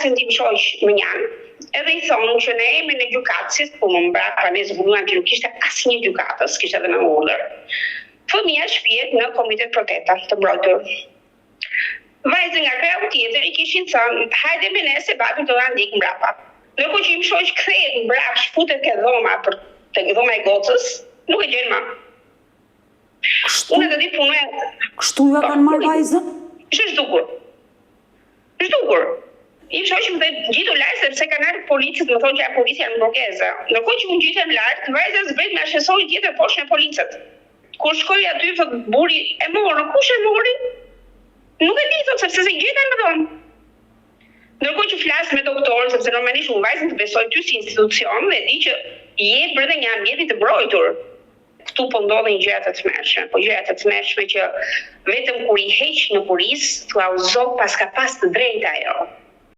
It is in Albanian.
flasin tim shoq më njanë. Edhe i thonë që në emrin e gjykatësit, po më mbrapa ne zbuluam që nuk ishte asnjë gjykatës, kishte edhe në urdhër. Fëmia shpihet në komitet proteta të mbrojtur. Vajzën nga krau tjetër i kishin thënë, hajde me ne se babi do ta ndjek mbrapa. Ndërkohë që im shoq kthehet mbrapa, shfutet ke dhoma tek dhoma e gocës, nuk e gjen më. Unë do të punoj. Kështu ja kanë marrë vajzën? Ishte zhdukur. I shoq më dhe gjitu lart sepse kanë ardhur policët, më thonë që policia në Burgeza. Ndërkohë që unë gjitem lart, vajza zbret me ashensorin tjetër poshtë me policët. Kur shkoi aty thot buri e morën, kush e mori? Nuk e di thot sepse se gjeten më vonë. Ndërkohë që flas me doktorin, sepse normalisht unë vajzën të besoj ty si institucion dhe di që je brenda një ambienti të mbrojtur. Këtu po ndodhin gjëra të tmerrshme, po gjëra të tmerrshme që vetëm kur i heq në kuris, thua o zot pas ka pas të drejtë ajo.